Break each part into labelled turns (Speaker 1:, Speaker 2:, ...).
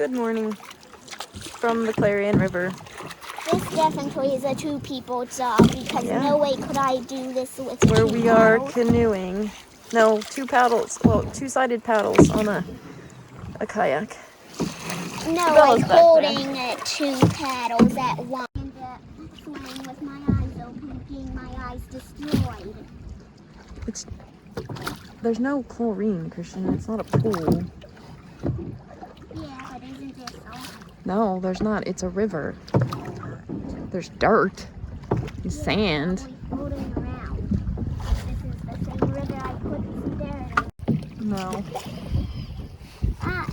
Speaker 1: Good morning from the Clarion River.
Speaker 2: This definitely is a two-people job because no way could I do this with
Speaker 1: where
Speaker 2: two
Speaker 1: we are
Speaker 2: paddles.
Speaker 1: canoeing. No, two paddles. Well, two-sided paddles on a kayak.
Speaker 2: No,
Speaker 1: Bella's
Speaker 2: like
Speaker 1: back
Speaker 2: holding two paddles at once. And swimming with my eyes open, getting my eyes destroyed.
Speaker 1: There's no chlorine, Christian. It's not a pool.
Speaker 2: Yeah, but isn't it so?
Speaker 1: No, there's not. It's a river. There's dirt and sand.
Speaker 2: Floating around. This is the same river I put some there.
Speaker 1: No.
Speaker 2: Ah.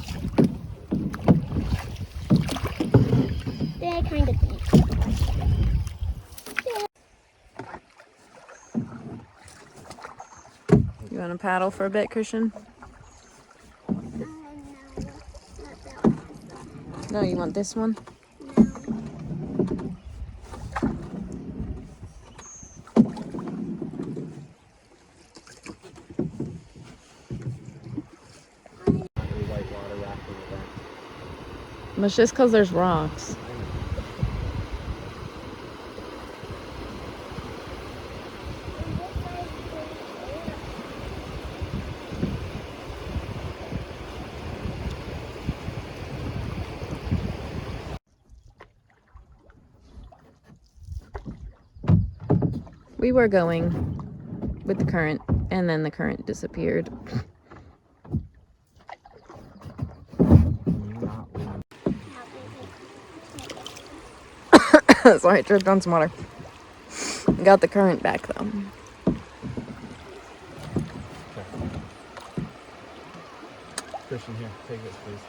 Speaker 2: That kind of thing.
Speaker 1: You want to paddle for a bit, Christian? No, you want this one? It's just because there's rocks. We were going with the current, and then the current disappeared. Sorry, I turned on some water. Got the current back though.
Speaker 3: Christian, here, take this, please.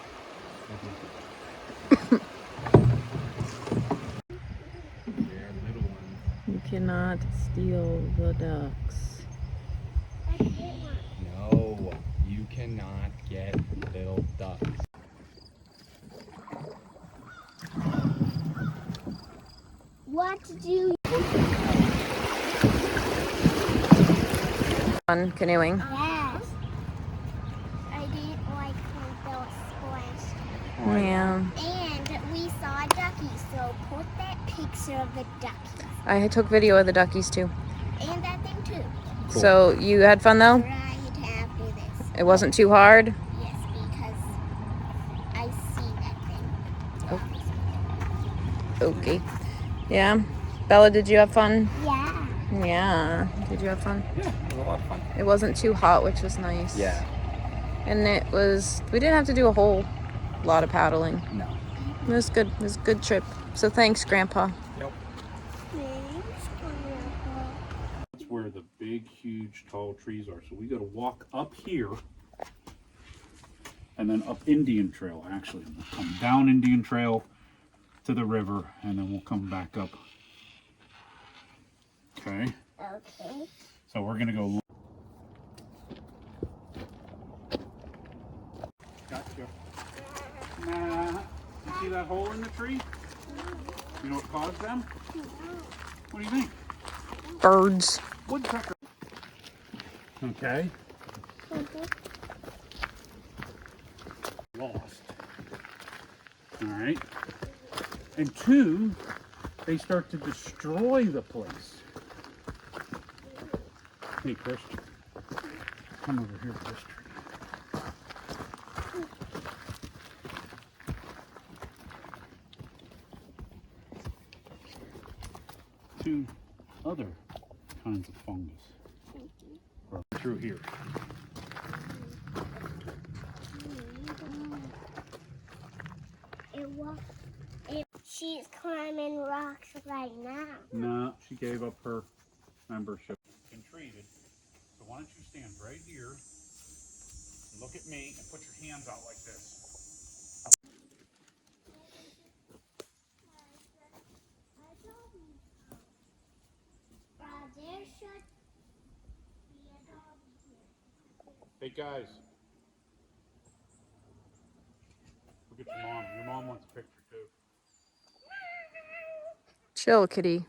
Speaker 1: You cannot steal the ducks.
Speaker 3: No, you cannot get little ducks.
Speaker 2: What do you...
Speaker 1: On canoeing.
Speaker 2: Yes. I didn't like when those splashed.
Speaker 1: Yeah.
Speaker 2: And we saw duckies, so put that picture of the duckies.
Speaker 1: I took video of the duckies too.
Speaker 2: And that thing too.
Speaker 3: Cool.
Speaker 1: So you had fun though?
Speaker 2: Right after this.
Speaker 1: It wasn't too hard?
Speaker 2: Yes, because I see that thing.
Speaker 1: Okay. Yeah. Bella, did you have fun?
Speaker 2: Yeah.
Speaker 1: Yeah. Did you have fun?
Speaker 3: Yeah, it was a lot of fun.
Speaker 1: It wasn't too hot, which was nice.
Speaker 3: Yeah.
Speaker 1: And we didn't have to do a whole lot of paddling.
Speaker 3: No.
Speaker 1: It was good. It was a good trip. So thanks, Grandpa.
Speaker 3: Yep.
Speaker 2: Thanks, Grandpa.
Speaker 4: That's where the big, huge, tall trees are. So we got to walk up here and then up Indian Trail, actually. We'll come down Indian Trail to the river, and then we'll come back up. Okay?
Speaker 2: Okay.
Speaker 4: So we're going to go. Gotcha. Nah. You see that hole in the tree? You know what caused them? What do you think?
Speaker 1: Birds.
Speaker 4: Woodpecker. Okay. Lost. All right. And two, they start to destroy the place. Hey, Christian. Come over here, Christian. Two other kinds of fungus are through here.
Speaker 2: She's climbing rocks right now.
Speaker 4: No, she gave up her membership. Been treated. So why don't you stand right here, look at me, and put your hands out like this. Hey guys, look at your mom. Your mom wants a picture too.
Speaker 1: Chill, kitty.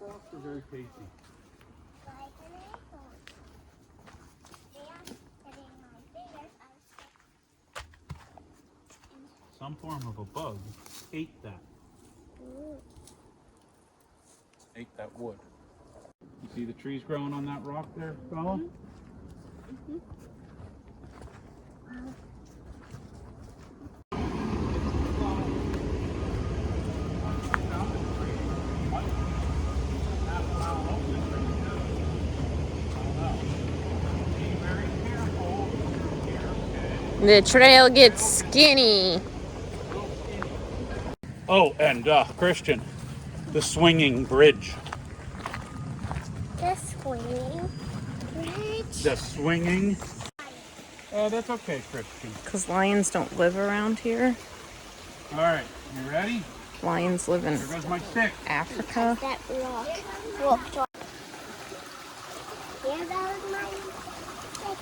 Speaker 4: Off the very tasty.
Speaker 2: Like an apple. And putting my fingers, I stick.
Speaker 4: Some form of a bug ate that.
Speaker 2: Ooh.
Speaker 4: Ate that wood. You see the trees growing on that rock there, fella?
Speaker 2: Mm-hmm.
Speaker 1: The trail gets skinny.
Speaker 4: Oh, and Christian, the swinging bridge.
Speaker 2: The swinging bridge.
Speaker 4: The swinging. That's okay, Christian.
Speaker 1: Because lions don't live around here.
Speaker 4: All right, you ready?
Speaker 1: Lions live in
Speaker 4: Here goes my stick.
Speaker 1: Africa.
Speaker 2: That rock. Look. Here goes my stick.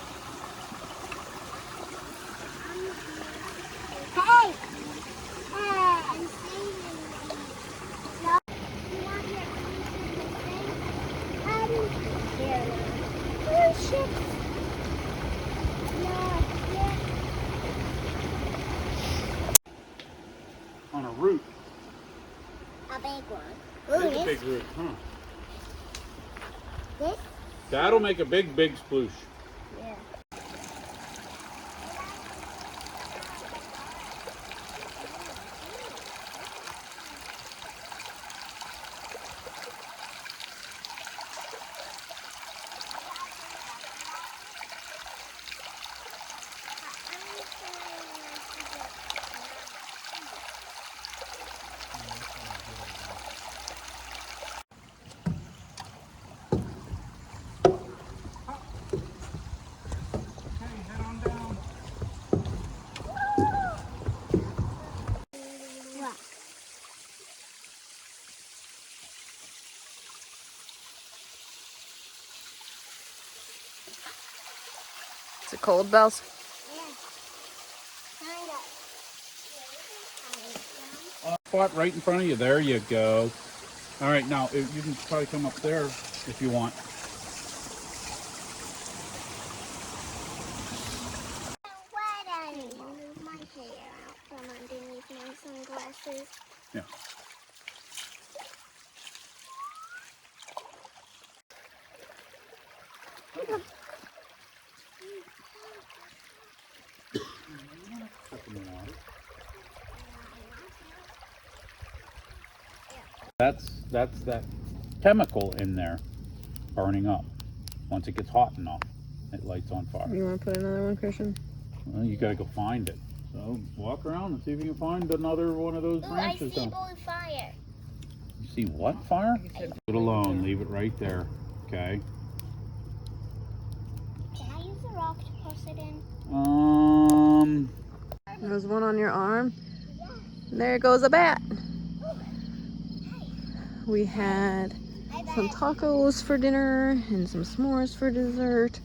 Speaker 2: Hey! Hey, I'm saving you. No, you want your here. Oh, shit. No, yeah.
Speaker 4: On a root.
Speaker 2: A big one.
Speaker 4: That's a big root, huh?
Speaker 2: This?
Speaker 4: That'll make a big sploosh.
Speaker 2: Yeah. What?
Speaker 1: Is it cold, Bells?
Speaker 4: Spot right in front of you. There you go. All right, now you can probably come up there if you want.
Speaker 2: Why don't you move my hair out from underneath my sunglasses?
Speaker 4: Yeah. That's that chemical in there burning up. Once it gets hot enough, it lights on fire.
Speaker 1: You want to put another one, Christian?
Speaker 4: Well, you gotta go find it. So walk around and see if you can find another one of those
Speaker 2: Ooh, I
Speaker 4: branches.
Speaker 2: see blue fire.
Speaker 4: You see what fire? Leave it alone. Leave it right there. Okay.
Speaker 2: Can I use a rock to push it in?
Speaker 1: There's one on your arm. There goes a bat. We had some tacos for dinner and some s'mores for dessert.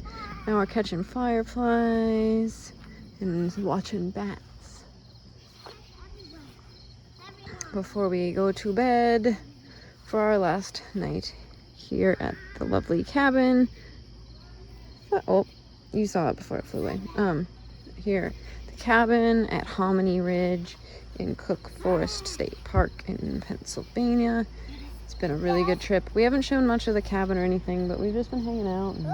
Speaker 1: Now we're catching fireflies and watching bats before we go to bed for our last night here at the lovely cabin. Oh, you saw it before it flew away. Here, the cabin at Hominy Ridge in Cook Forest State Park in Pennsylvania. It's been a really good trip. We haven't shown much of the cabin or anything, but we've just been hanging out and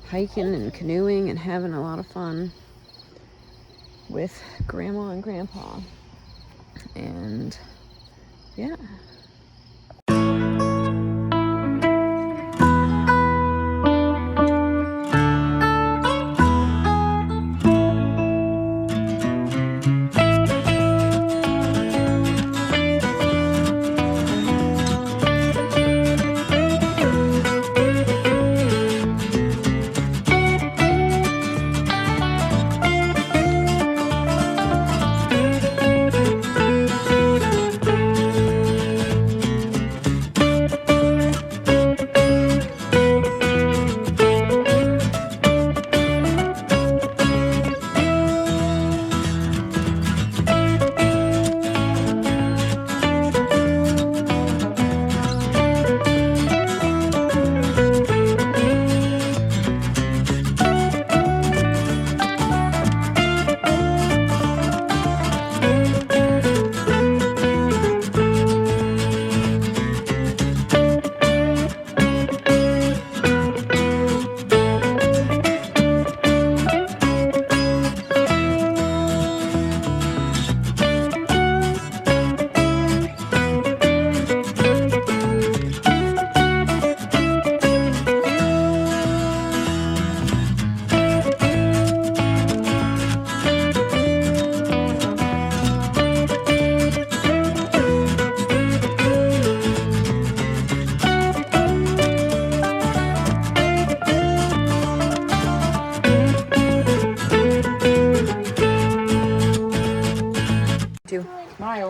Speaker 1: hiking and canoeing and having a lot of fun with Grandma and Grandpa. And yeah.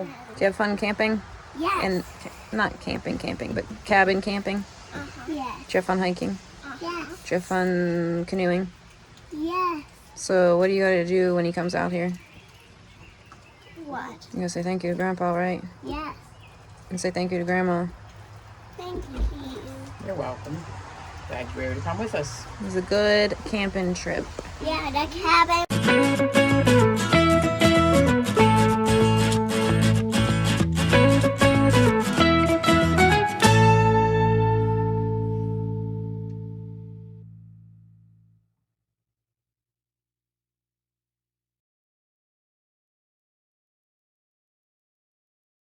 Speaker 2: go.
Speaker 1: Do you have fun camping?
Speaker 2: Yes.
Speaker 1: And not camping, but cabin camping?
Speaker 2: Yes.
Speaker 1: Do you have fun hiking?
Speaker 2: Yes.
Speaker 1: Do you have fun canoeing?
Speaker 2: Yes.
Speaker 1: So what do you gotta do when he comes out here?
Speaker 2: What?
Speaker 1: You gotta say thank you to Grandpa, right?
Speaker 2: Yes.
Speaker 1: And say thank you to Grandma.
Speaker 2: Thank you.
Speaker 5: You're welcome. Glad you were able to come with us.
Speaker 1: It was a good camping trip.
Speaker 2: Yeah, the cabin.